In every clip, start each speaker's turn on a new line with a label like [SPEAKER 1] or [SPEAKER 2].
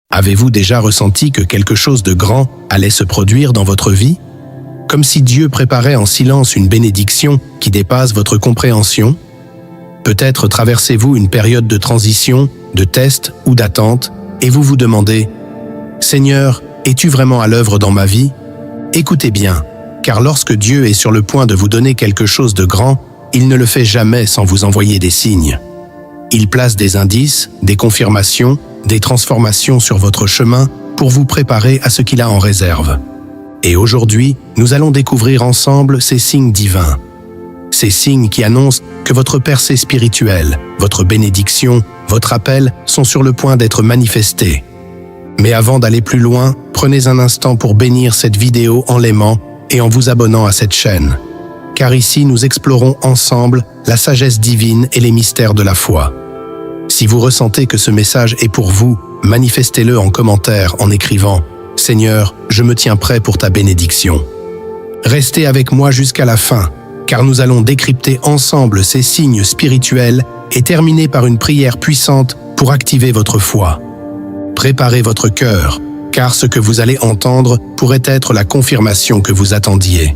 [SPEAKER 1] Avez-vous déjà ressenti que quelque chose de grand allait se produire dans votre vie? Comme si Dieu préparait en silence une bénédiction qui dépasse votre compréhension? Peut-être traversez-vous une période de transition, de test ou d'attente, et vous vous demandez « Seigneur, es-tu vraiment à l'œuvre dans ma vie ?» Écoutez bien, car lorsque Dieu est sur le point de vous donner quelque chose de grand, il ne le fait jamais sans vous envoyer des signes. Il place des indices, des confirmations, des transformations sur votre chemin pour vous préparer à ce qu'il a en réserve. Et aujourd'hui, nous allons découvrir ensemble ces signes divins. Ces signes qui annoncent que votre percée spirituelle, votre bénédiction, votre appel sont sur le point d'être manifestés. Mais avant d'aller plus loin, prenez un instant pour bénir cette vidéo en l'aimant et en vous abonnant à cette chaîne. Car ici, nous explorons ensemble la sagesse divine et les mystères de la foi. Si vous ressentez que ce message est pour vous, manifestez-le en commentaire en écrivant « Seigneur, je me tiens prêt pour ta bénédiction ». Restez avec moi jusqu'à la fin, car nous allons décrypter ensemble ces signes spirituels et terminer par une prière puissante pour activer votre foi. Préparez votre cœur, car ce que vous allez entendre pourrait être la confirmation que vous attendiez.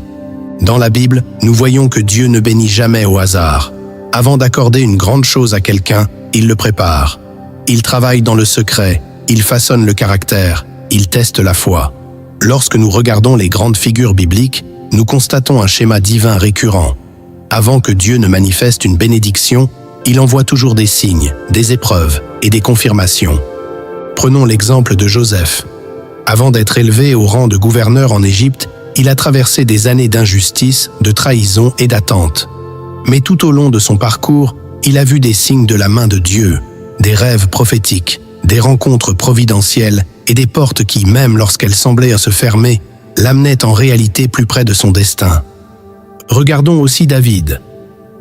[SPEAKER 1] Dans la Bible, nous voyons que Dieu ne bénit jamais au hasard. Avant d'accorder une grande chose à quelqu'un, il le prépare. Il travaille dans le secret, il façonne le caractère, il teste la foi. Lorsque nous regardons les grandes figures bibliques, nous constatons un schéma divin récurrent. Avant que Dieu ne manifeste une bénédiction, il envoie toujours des signes, des épreuves et des confirmations. Prenons l'exemple de Joseph. Avant d'être élevé au rang de gouverneur en Égypte, il a traversé des années d'injustice, de trahison et d'attente. Mais tout au long de son parcours, il a vu des signes de la main de Dieu, des rêves prophétiques, des rencontres providentielles et des portes qui, même lorsqu'elles semblaient se fermer, l'amenaient en réalité plus près de son destin. Regardons aussi David.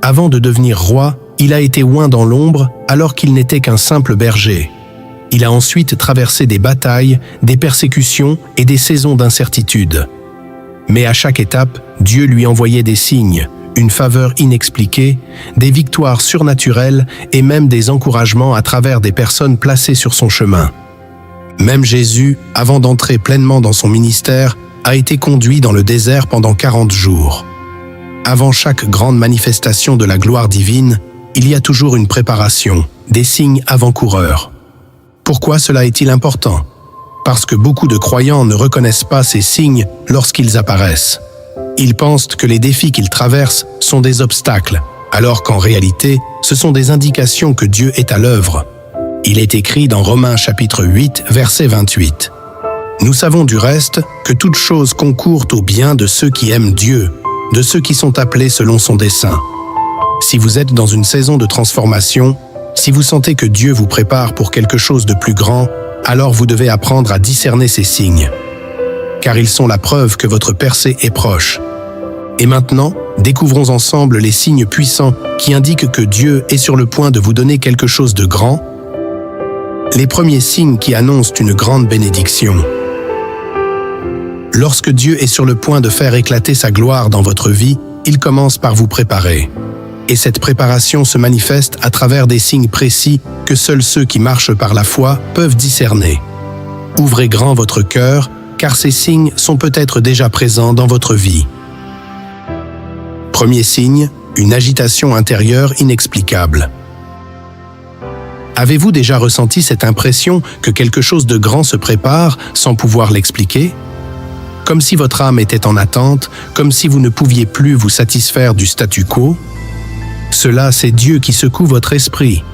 [SPEAKER 1] Avant de devenir roi, il a été oint dans l'ombre alors qu'il n'était qu'un simple berger. Il a ensuite traversé des batailles, des persécutions et des saisons d'incertitude. Mais à chaque étape, Dieu lui envoyait des signes, une faveur inexpliquée, des victoires surnaturelles et même des encouragements à travers des personnes placées sur son chemin. Même Jésus, avant d'entrer pleinement dans son ministère, a été conduit dans le désert pendant 40 jours. Avant chaque grande manifestation de la gloire divine, il y a toujours une préparation, des signes avant-coureurs. Pourquoi cela est-il important? Parce que beaucoup de croyants ne reconnaissent pas ces signes lorsqu'ils apparaissent. Ils pensent que les défis qu'ils traversent sont des obstacles, alors qu'en réalité, ce sont des indications que Dieu est à l'œuvre. Il est écrit dans Romains chapitre 8, verset 28. Nous savons du reste que toute chose concourt au bien de ceux qui aiment Dieu, de ceux qui sont appelés selon son dessein. Si vous êtes dans une saison de transformation, si vous sentez que Dieu vous prépare pour quelque chose de plus grand, alors vous devez apprendre à discerner ces signes, car ils sont la preuve que votre percée est proche. Et maintenant, découvrons ensemble les signes puissants qui indiquent que Dieu est sur le point de vous donner quelque chose de grand. Les premiers signes qui annoncent une grande bénédiction. Lorsque Dieu est sur le point de faire éclater sa gloire dans votre vie, il commence par vous préparer. Et cette préparation se manifeste à travers des signes précis que seuls ceux qui marchent par la foi peuvent discerner. Ouvrez grand votre cœur, car ces signes sont peut-être déjà présents dans votre vie. Premier signe, une agitation intérieure inexplicable. Avez-vous déjà ressenti cette impression que quelque chose de grand se prépare sans pouvoir l'expliquer? Comme si votre âme était en attente, comme si vous ne pouviez plus vous satisfaire du statu quo? Cela, c'est Dieu qui secoue votre esprit.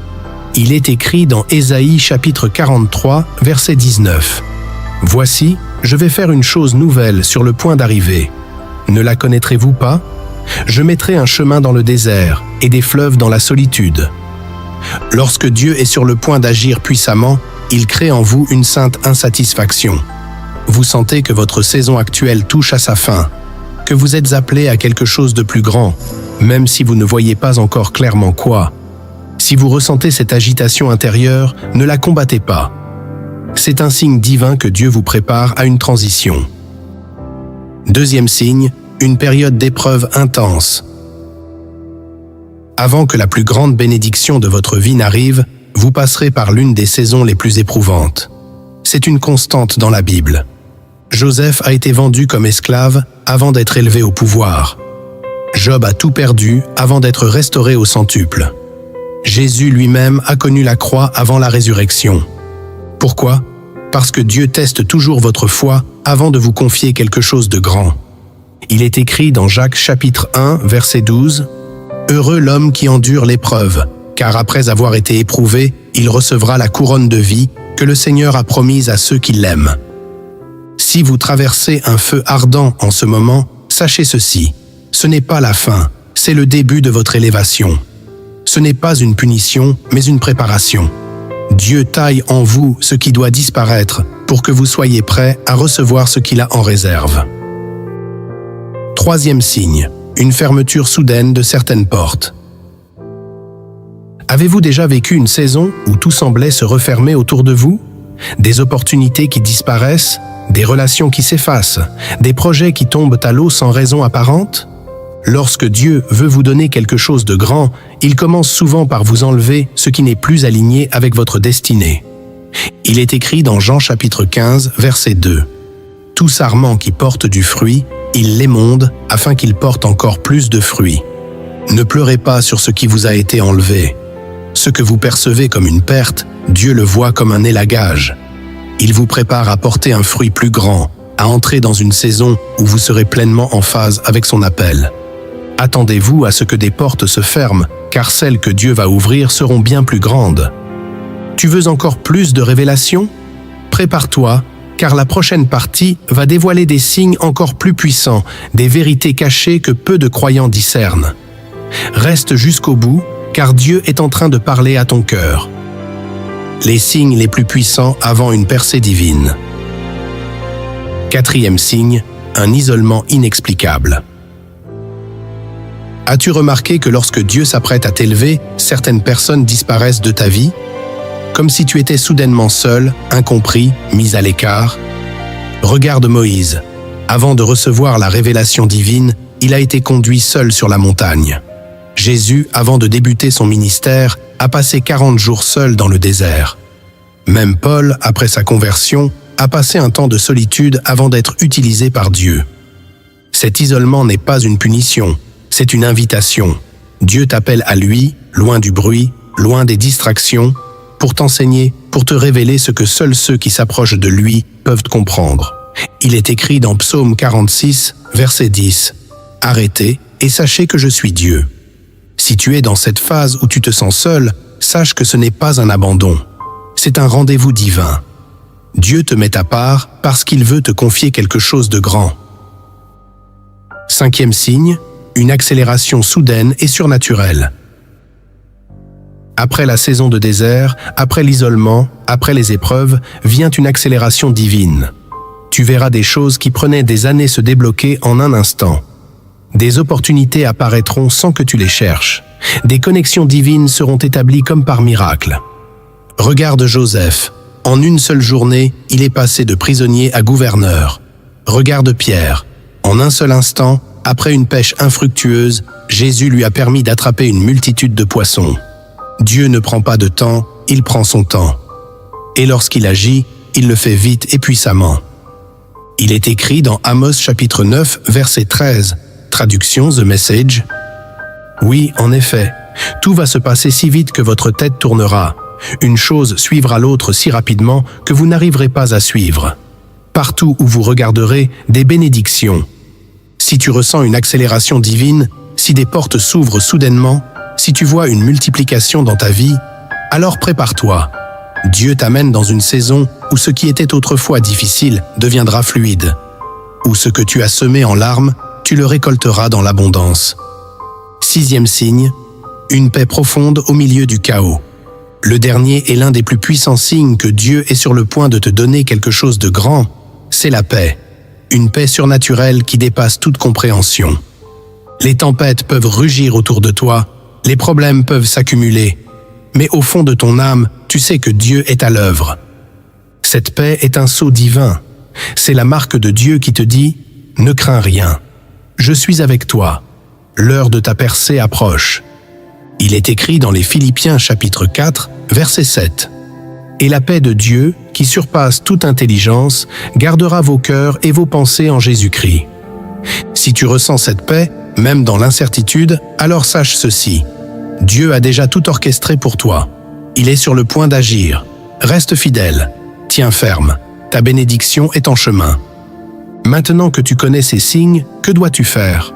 [SPEAKER 1] Il est écrit dans Ésaïe chapitre 43, verset 19. « Voici, je vais faire une chose nouvelle sur le point d'arriver. Ne la connaîtrez-vous pas? Je mettrai un chemin dans le désert et des fleuves dans la solitude. » Lorsque Dieu est sur le point d'agir puissamment, il crée en vous une sainte insatisfaction. Vous sentez que votre saison actuelle touche à sa fin, que vous êtes appelé à quelque chose de plus grand, même si vous ne voyez pas encore clairement quoi. Si vous ressentez cette agitation intérieure, ne la combattez pas. C'est un signe divin que Dieu vous prépare à une transition. Deuxième signe, une période d'épreuve intense. Avant que la plus grande bénédiction de votre vie n'arrive, vous passerez par l'une des saisons les plus éprouvantes. c'est une constante dans la Bible. Joseph a été vendu comme esclave avant d'être élevé au pouvoir. Job a tout perdu avant d'être restauré au centuple. Jésus lui-même a connu la croix avant la résurrection. Pourquoi ? Parce que Dieu teste toujours votre foi avant de vous confier quelque chose de grand. Il est écrit dans Jacques chapitre 1, verset 12, « Heureux l'homme qui endure l'épreuve, car après avoir été éprouvé, il recevra la couronne de vie que le Seigneur a promise à ceux qui l'aiment. » Si vous traversez un feu ardent en ce moment, sachez ceci, ce n'est pas la fin, c'est le début de votre élévation. Ce n'est pas une punition, mais une préparation. Dieu taille en vous ce qui doit disparaître pour que vous soyez prêts à recevoir ce qu'il a en réserve. Troisième signe, une fermeture soudaine de certaines portes. Avez-vous déjà vécu une saison où tout semblait se refermer autour de vous ? Des opportunités qui disparaissent, des relations qui s'effacent, des projets qui tombent à l'eau sans raison apparente ? Lorsque Dieu veut vous donner quelque chose de grand, il commence souvent par vous enlever ce qui n'est plus aligné avec votre destinée. Il est écrit dans Jean chapitre 15, verset 2. « Tout sarment qui porte du fruit, il l'émonde afin qu'il porte encore plus de fruits. Ne pleurez pas sur ce qui vous a été enlevé. Ce que vous percevez comme une perte, Dieu le voit comme un élagage. Il vous prépare à porter un fruit plus grand, à entrer dans une saison où vous serez pleinement en phase avec son appel. Attendez-vous à ce que des portes se ferment, car celles que Dieu va ouvrir seront bien plus grandes. Tu veux encore plus de révélations ? Prépare-toi, car la prochaine partie va dévoiler des signes encore plus puissants, des vérités cachées que peu de croyants discernent. Reste jusqu'au bout, car Dieu est en train de parler à ton cœur. Les signes les plus puissants avant une percée divine. Quatrième signe, un isolement inexplicable. As-tu remarqué que lorsque Dieu s'apprête à t'élever, certaines personnes disparaissent de ta vie ? Comme si tu étais soudainement seul, incompris, mis à l'écart. Regarde Moïse. Avant de recevoir la révélation divine, il a été conduit seul sur la montagne. Jésus, avant de débuter son ministère, a passé 40 jours seul dans le désert. Même Paul, après sa conversion, a passé un temps de solitude avant d'être utilisé par Dieu. Cet isolement n'est pas une punition. C'est une invitation. Dieu t'appelle à lui, loin du bruit, loin des distractions, pour t'enseigner, pour te révéler ce que seuls ceux qui s'approchent de lui peuvent comprendre. Il est écrit dans Psaume 46, verset 10, « Arrêtez et sachez que je suis Dieu. » Si tu es dans cette phase où tu te sens seul, sache que ce n'est pas un abandon. C'est un rendez-vous divin. Dieu te met à part parce qu'il veut te confier quelque chose de grand. Cinquième signe, une accélération soudaine et surnaturelle. Après la saison de désert, après l'isolement, après les épreuves, vient une accélération divine. Tu verras des choses qui prenaient des années se débloquer en un instant. Des opportunités apparaîtront sans que tu les cherches. Des connexions divines seront établies comme par miracle. Regarde Joseph. En une seule journée, il est passé de prisonnier à gouverneur. Regarde Pierre. En un seul instant, après une pêche infructueuse, Jésus lui a permis d'attraper une multitude de poissons. Dieu ne prend pas de temps, il prend son temps. Et lorsqu'il agit, il le fait vite et puissamment. Il est écrit dans Amos chapitre 9, verset 13, traduction The Message. « Oui, en effet, tout va se passer si vite que votre tête tournera. Une chose suivra l'autre si rapidement que vous n'arriverez pas à suivre. Partout où vous regarderez, des bénédictions. Si tu ressens une accélération divine, si des portes s'ouvrent soudainement, si tu vois une multiplication dans ta vie, alors prépare-toi. Dieu t'amène dans une saison où ce qui était autrefois difficile deviendra fluide. Où ce que tu as semé en larmes, tu le récolteras dans l'abondance. Sixième signe, une paix profonde au milieu du chaos. Le dernier est l'un des plus puissants signes que Dieu est sur le point de te donner quelque chose de grand, c'est la paix. Une paix surnaturelle qui dépasse toute compréhension. Les tempêtes peuvent rugir autour de toi, les problèmes peuvent s'accumuler, mais au fond de ton âme, tu sais que Dieu est à l'œuvre. Cette paix est un sceau divin. C'est la marque de Dieu qui te dit « Ne crains rien, je suis avec toi, l'heure de ta percée approche. » Il est écrit dans les Philippiens chapitre 4, verset 7. « Et la paix de Dieu, qui surpasse toute intelligence, gardera vos cœurs et vos pensées en Jésus-Christ. Si tu ressens cette paix, même dans l'incertitude, alors sache ceci. Dieu a déjà tout orchestré pour toi. Il est sur le point d'agir. Reste fidèle. Tiens ferme. Ta bénédiction est en chemin. Maintenant que tu connais ces signes, que dois-tu faire?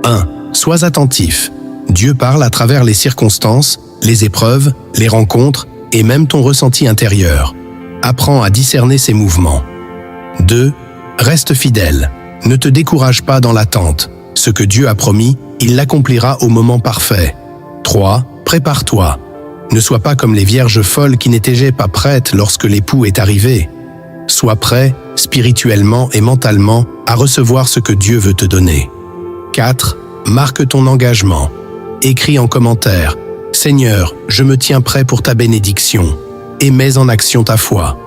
[SPEAKER 1] 1. Sois attentif. Dieu parle à travers les circonstances, les épreuves, les rencontres et même ton ressenti intérieur. Apprends à discerner ses mouvements. 2. Reste fidèle. Ne te décourage pas dans l'attente. Ce que Dieu a promis, il l'accomplira au moment parfait. 3. Prépare-toi. Ne sois pas comme les vierges folles qui n'étaient pas prêtes lorsque l'époux est arrivé. Sois prêt, spirituellement et mentalement, à recevoir ce que Dieu veut te donner. 4. Marque ton engagement. Écris en commentaire « Seigneur, je me tiens prêt pour ta bénédiction » et mets en action ta foi.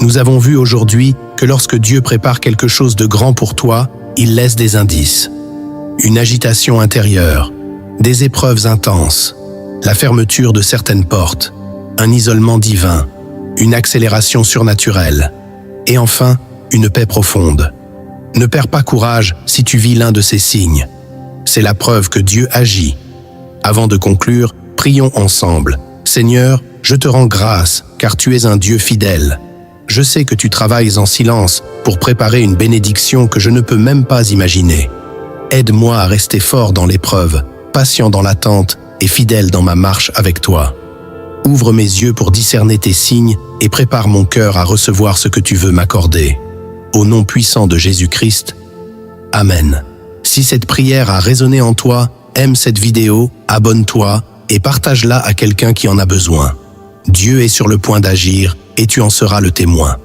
[SPEAKER 1] Nous avons vu aujourd'hui que lorsque Dieu prépare quelque chose de grand pour toi, il laisse des indices. Une agitation intérieure, des épreuves intenses, la fermeture de certaines portes, un isolement divin, une accélération surnaturelle, et enfin, une paix profonde. Ne perds pas courage si tu vis l'un de ces signes. C'est la preuve que Dieu agit. Avant de conclure, prions ensemble. Seigneur, je te rends grâce, car tu es un Dieu fidèle. Je sais que tu travailles en silence pour préparer une bénédiction que je ne peux même pas imaginer. Aide-moi à rester fort dans l'épreuve, patient dans l'attente et fidèle dans ma marche avec toi. Ouvre mes yeux pour discerner tes signes et prépare mon cœur à recevoir ce que tu veux m'accorder. Au nom puissant de Jésus-Christ. Amen. Si cette prière a résonné en toi, aime cette vidéo, abonne-toi et partage-la à quelqu'un qui en a besoin. Dieu est sur le point d'agir et tu en seras le témoin.